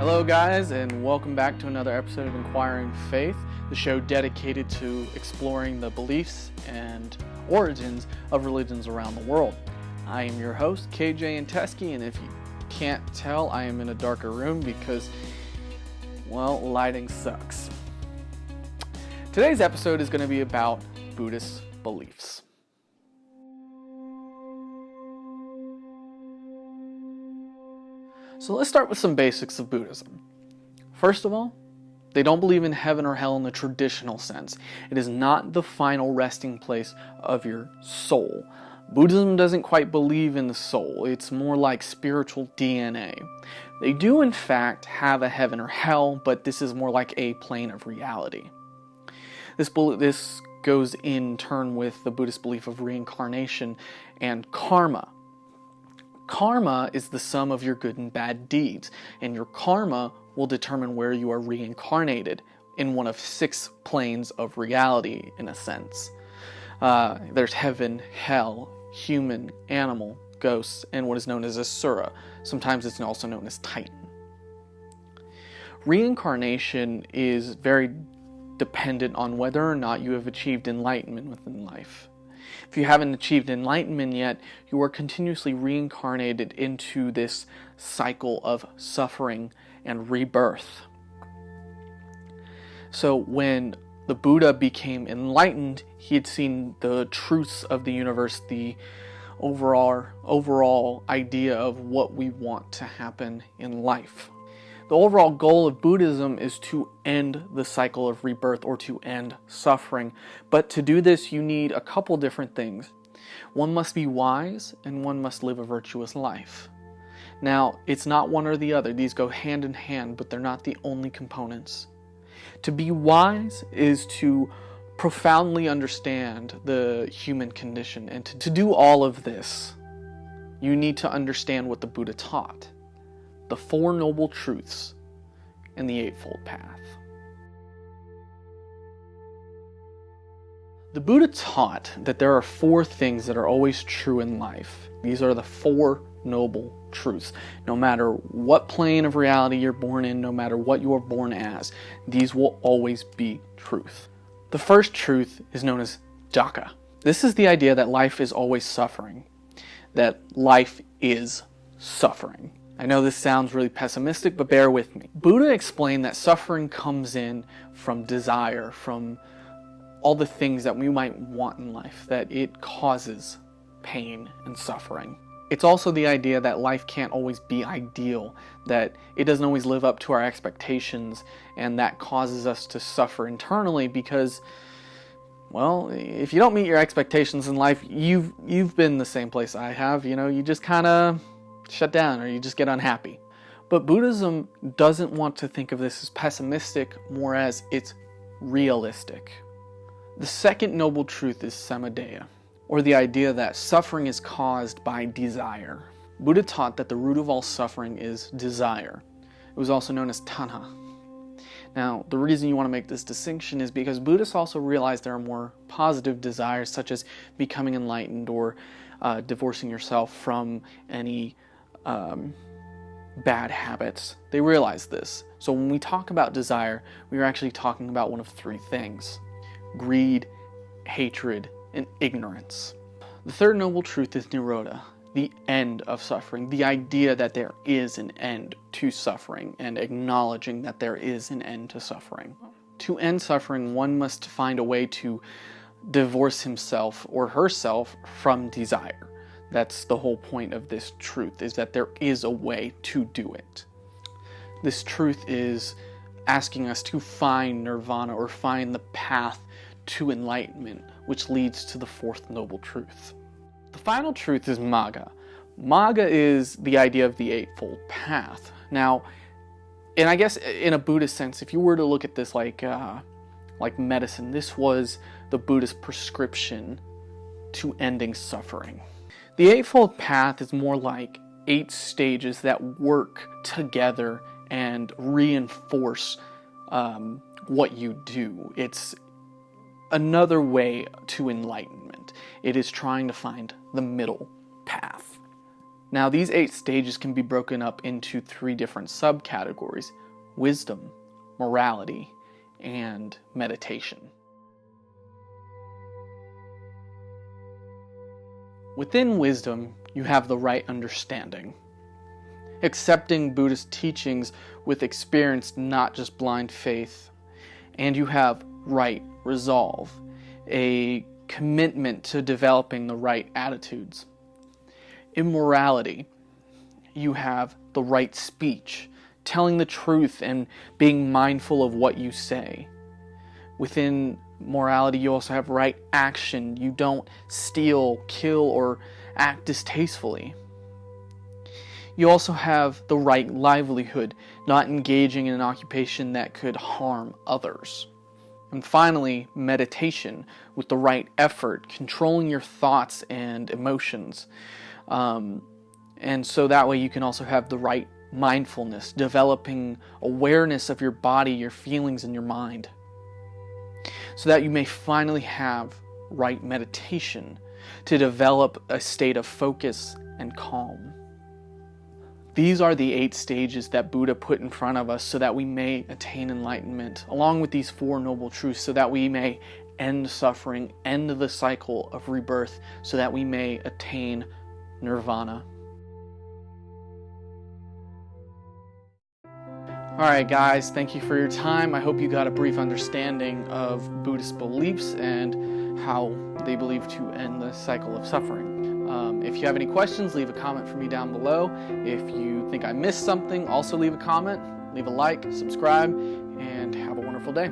Hello guys, and welcome back to another episode of Inquiring Faith, the show dedicated to exploring the beliefs and origins of religions around the world. I am your host, KJ Antesky, and if you can't tell, I am in a darker room because, well, lighting sucks. Today's episode is going to be about Buddhist beliefs. So let's start with some basics of Buddhism. First of all, they don't believe in heaven or hell in the traditional sense. It is not the final resting place of your soul. Buddhism doesn't quite believe in the soul. It's more like spiritual DNA. They do in fact have a heaven or hell, but this is more like a plane of reality. This goes in turn with the Buddhist belief of reincarnation and karma. Karma is the sum of your good and bad deeds, and your karma will determine where you are reincarnated in one of 6 planes of reality, in a sense. There's heaven, hell, human, animal, ghosts, and what is known as Asura. Sometimes it's also known as Titan. Reincarnation is very dependent on whether or not you have achieved enlightenment within life. If you haven't achieved enlightenment yet, you are continuously reincarnated into this cycle of suffering and rebirth. So when the Buddha became enlightened, he had seen the truths of the universe, the overall idea of what we want to happen in life. The overall goal of Buddhism is to end the cycle of rebirth or to end suffering. But to do this, you need a couple different things. One must be wise and one must live a virtuous life. Now, it's not one or the other. These go hand in hand, but they're not the only components. To be wise is to profoundly understand the human condition. And to do all of this, you need to understand what the Buddha taught. The 4 Noble Truths and the Eightfold Path. The Buddha taught that there are 4 things that are always true in life. These are the 4 Noble Truths. No matter what plane of reality you're born in, no matter what you are born as, these will always be truth. The first truth is known as dukkha. This is the idea that life is always suffering. That life is suffering. I know this sounds really pessimistic, but bear with me. Buddha explained that suffering comes in from desire, from all the things that we might want in life, that it causes pain and suffering. It's also the idea that life can't always be ideal, that it doesn't always live up to our expectations, and that causes us to suffer internally because, well, if you don't meet your expectations in life, you've been the same place I have, you just kind of shut down or you just get unhappy. But Buddhism doesn't want to think of this as pessimistic, more as it's realistic. The second noble truth is samadheya, or the idea that suffering is caused by desire. Buddha taught that the root of all suffering is desire. It was also known as tanha. Now, the reason you want to make this distinction is because Buddhists also realize there are more positive desires, such as becoming enlightened or divorcing yourself from any bad habits. They realize this. So when we talk about desire, we are actually talking about one of 3 things: greed, hatred, and ignorance. The third noble truth is nirodha, the end of suffering, the idea that there is an end to suffering, and acknowledging that there is an end to suffering. To end suffering, one must find a way to divorce himself or herself from desire. That's the whole point of this truth, is that there is a way to do it. This truth is asking us to find nirvana or find the path to enlightenment, which leads to the 4th noble truth. The final truth is magga. Magga is the idea of the Eightfold Path. Now, and I guess in a Buddhist sense, if you were to look at this like medicine, this was the Buddhist prescription to ending suffering. The Eightfold Path is more like 8 stages that work together and reinforce what you do. It's another way to enlightenment. It is trying to find the middle path. Now, these 8 stages can be broken up into 3 different subcategories: wisdom, morality, and meditation. Within wisdom, you have the right understanding, accepting Buddhist teachings with experience, not just blind faith. And you have right resolve, a commitment to developing the right attitudes. In morality, you have the right speech, telling the truth and being mindful of what you say. Within morality, you also have right action. You don't steal, kill, or act distastefully. You also have the right livelihood, not engaging in an occupation that could harm others. And finally, meditation, with the right effort, controlling your thoughts and emotions. And so that way you can also have the right mindfulness, developing awareness of your body, your feelings, and your mind, so that you may finally have right meditation to develop a state of focus and calm. These are the 8 stages that Buddha put in front of us so that we may attain enlightenment, along with these 4 noble truths, so that we may end suffering, end the cycle of rebirth, so that we may attain nirvana. Alright guys, thank you for your time. I hope you got a brief understanding of Buddhist beliefs and how they believe to end the cycle of suffering. If you have any questions, leave a comment for me down below. If you think I missed something, also leave a comment, leave a like, subscribe, and have a wonderful day.